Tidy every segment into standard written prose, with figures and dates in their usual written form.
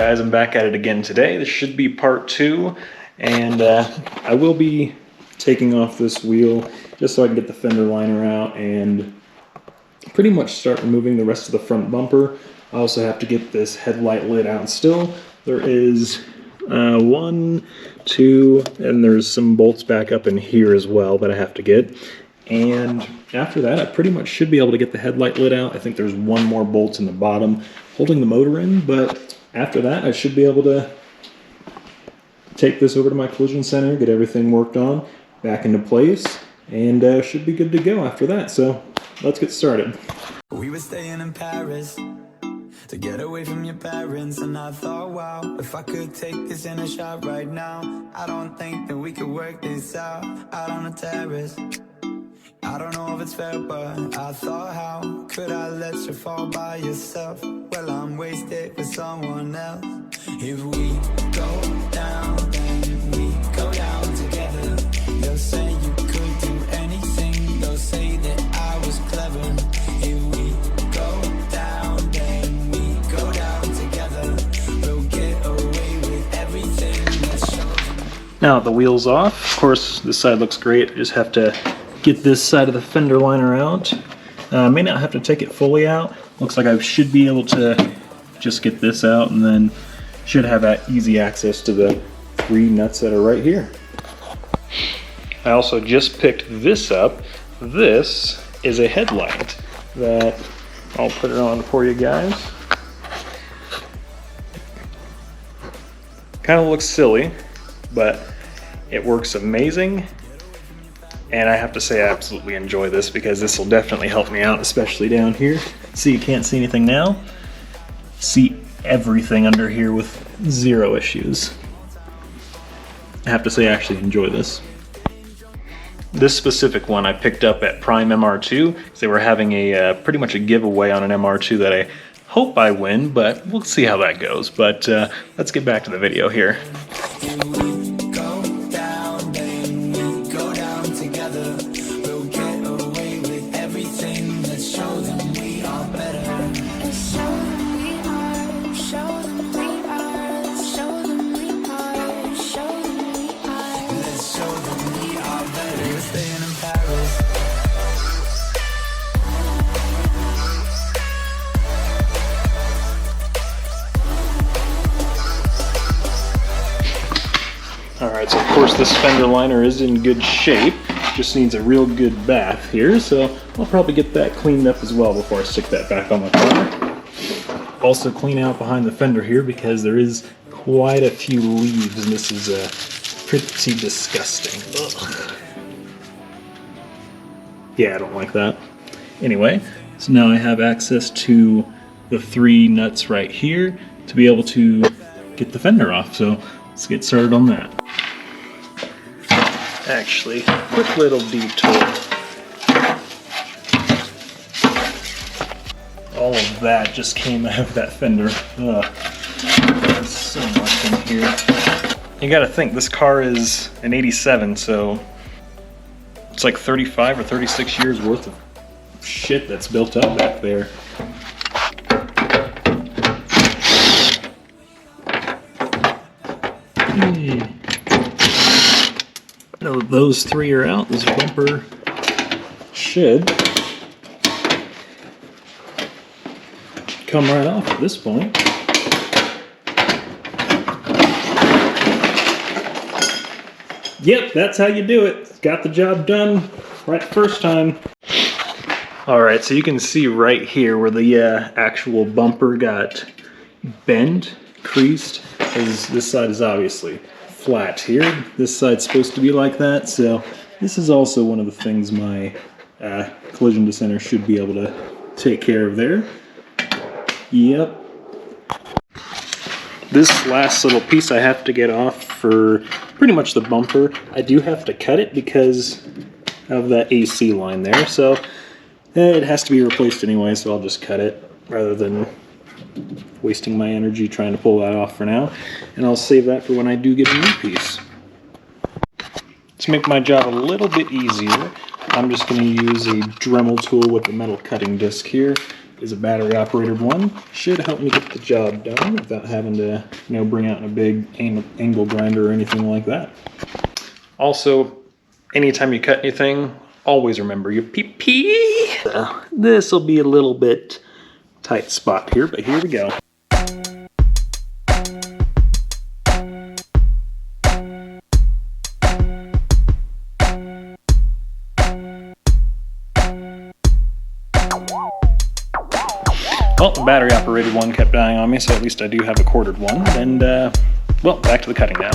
guys, I'm back at it again today. This should be part 2, and I will be taking off this wheel just so I can get the fender liner out and pretty much start removing the rest of the front bumper. I also have to get this headlight lid out still. There is 1, 2, and there's some bolts back up in here as well that I have to get. And after that, I pretty much should be able to get the headlight lid out. I think there's 1 more bolt in the bottom holding the motor in, but after that, I should be able to take this over to my collision center, get everything worked on, back into place, and should be good to go after that. So let's get started. We were staying in Paris to get away from your parents, and I thought, wow, if I could take this in a shot right now, I don't think that we could work this out on a terrace. I don't know if it's fair, but I thought, how could I let you fall by yourself? Well, I'm wasted with someone else. If we go down, then we go down together. They'll say you could do anything, they'll say that I was clever. If we go down, then we go down together. We'll get away with everything that shows. Now the wheel's off. Of course, this side looks great. I just have to get this side of the fender liner out. May not have to take it fully out. Looks like I should be able to just get this out, and then should have easy access to the 3 nuts that are right here. I also just picked this up. This is a headlight that I'll put it on for you guys. Kind of looks silly, but it works amazing. And I have to say I absolutely enjoy this because this will definitely help me out, especially down here. See, you can't see anything now. See everything under here with 0 issues. I have to say I actually enjoy this. This specific one I picked up at Prime MR2 because they were having a pretty much a giveaway on an MR2 that I hope I win, but we'll see how that goes. But let's get back to the video here. Alright, so of course this fender liner is in good shape, just needs a real good bath here, so I'll probably get that cleaned up as well before I stick that back on my car. Also clean out behind the fender here because there is quite a few leaves, and this is pretty disgusting. Ugh. Yeah, I don't like that. Anyway, so now I have access to the 3 nuts right here to be able to get the fender off, so let's get started on that. Actually, quick little detour. All of that just came out of that fender. Ugh. There's so much in here. You gotta think, this car is an 87, so it's like 35 or 36 years worth of shit that's built up back there. Now that those 3 are out, this bumper should come right off at this point. Yep, that's how you do it. Got the job done right the first time. Alright, so you can see right here where the actual bumper got bent, creased, because this side is obviously flat here. This side's supposed to be like that, so this is also one of the things my collision center should be able to take care of there. Yep. This last little piece I have to get off for pretty much the bumper. I do have to cut it because of that AC line there, so it has to be replaced anyway, so I'll just cut it rather than wasting my energy trying to pull that off for now, and I'll save that for when I do get a new piece. To make my job a little bit easier, I'm just going to use a Dremel tool with a metal cutting disc here. is a battery operated one. Should help me get the job done without having to, bring out a big angle grinder or anything like that. Also, anytime you cut anything, always remember your PP. This will be a little bit tight spot here, but here we go. Well, the battery operated one kept dying on me, so at least I do have a corded one. And, well, back to the cutting now.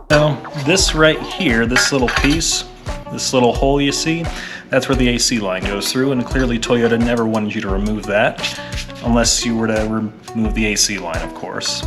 So, this right here, this little piece, this little hole you see, that's where the AC line goes through, and clearly Toyota never wanted you to remove that, unless you were to remove the AC line, of course.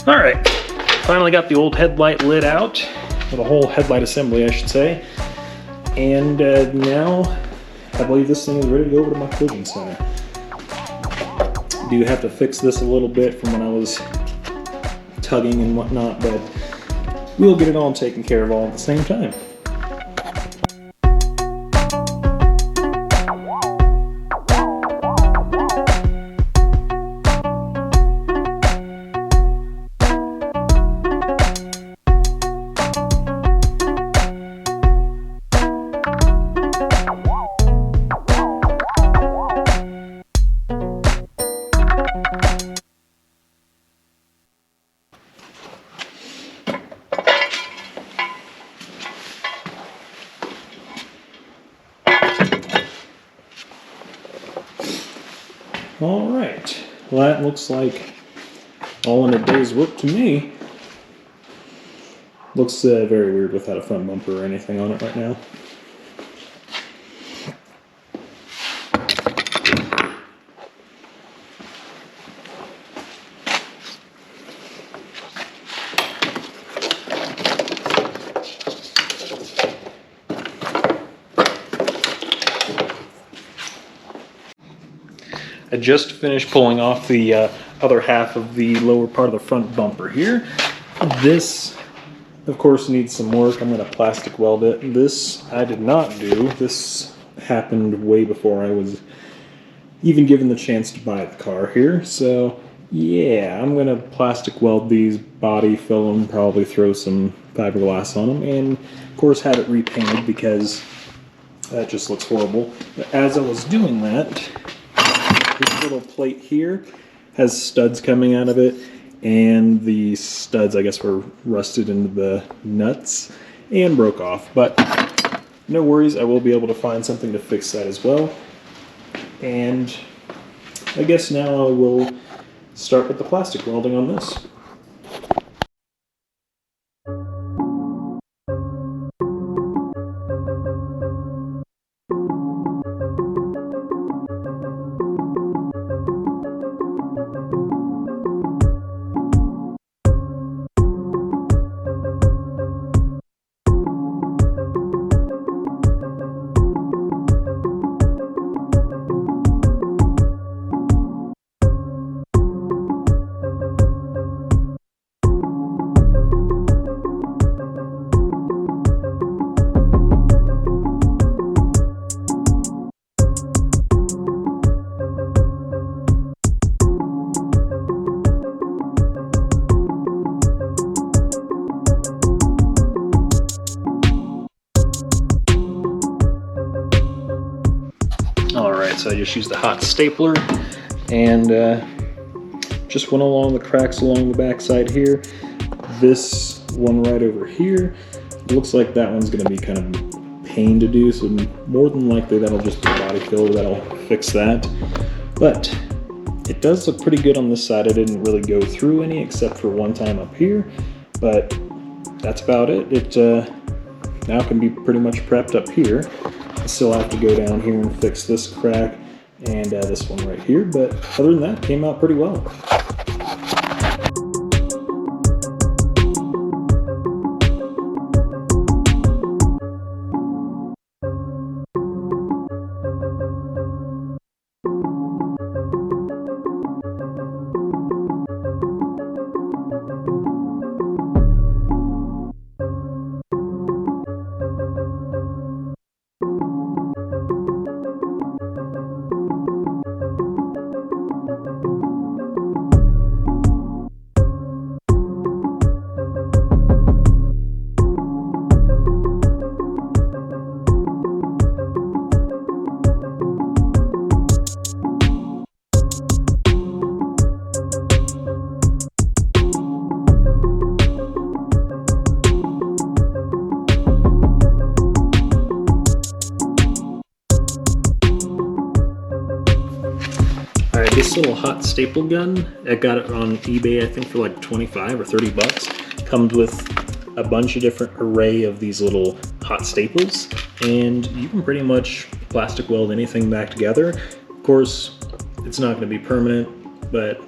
Alright, finally got the old headlight lid out, or the whole headlight assembly I should say, and now I believe this thing is ready to go over to my collision center. Do have to fix this a little bit from when I was tugging and whatnot, but we'll get it all taken care of all at the same time. Alright, well that looks like all in a day's work to me. Looks very weird without a front bumper or anything on it right now. I just finished pulling off the other half of the lower part of the front bumper here. This, of course, needs some work. I'm going to plastic weld it. This I did not do. This happened way before I was even given the chance to buy the car here. So, yeah, I'm going to plastic weld these, body fill them, probably throw some fiberglass on them, and, of course, have it repainted because that just looks horrible. But as I was doing that, this little plate here has studs coming out of it, and the studs, I guess, were rusted into the nuts and broke off. But no worries, I will be able to find something to fix that as well. And I guess now I will start with the plastic welding on this. So I just used a hot stapler and just went along the cracks along the backside here. This one right over here, looks like that one's gonna be kind of pain to do, so more than likely that'll just be body filler that'll fix that. But it does look pretty good on this side. I didn't really go through any except for one time up here, but that's about it. It now can be pretty much prepped up here. I still have to go down here and fix this crack and this one right here, but other than that, came out pretty well. Alright, this little hot staple gun, I got it on eBay I think for like 25 or 30 bucks. Comes with a bunch of different array of these little hot staples, and you can pretty much plastic weld anything back together. Of course, it's not going to be permanent, but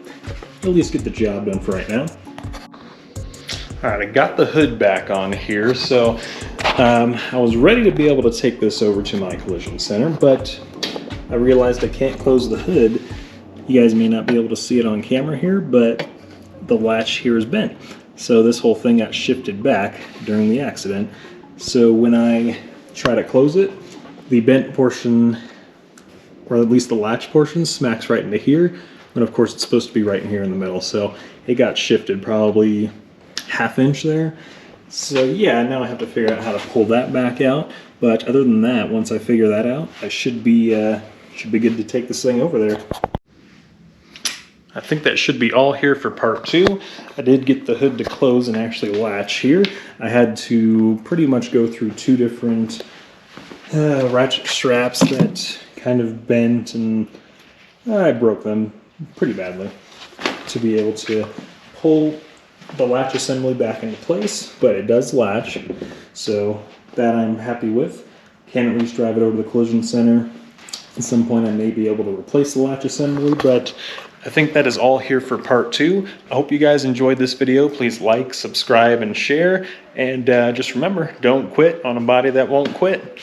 at least get the job done for right now. Alright, I got the hood back on here, so I was ready to be able to take this over to my collision center, but I realized I can't close the hood. You guys may not be able to see it on camera here, but the latch here is bent. So this whole thing got shifted back during the accident. So when I try to close it, the bent portion, or at least the latch portion, smacks right into here. And of course it's supposed to be right in here in the middle. So it got shifted probably ½ inch there. So yeah, now I have to figure out how to pull that back out. But other than that, once I figure that out, I should be good to take this thing over there. I think that should be all here for part 2. I did get the hood to close and actually latch here. I had to pretty much go through 2 different ratchet straps that kind of bent, and I broke them pretty badly to be able to pull the latch assembly back into place, but it does latch, so that I'm happy with. Can at least drive it over to the collision center. At some point I may be able to replace the latch assembly, but I think that is all here for part 2. I hope you guys enjoyed this video. Please like, subscribe, and share. And just remember, don't quit on a body that won't quit.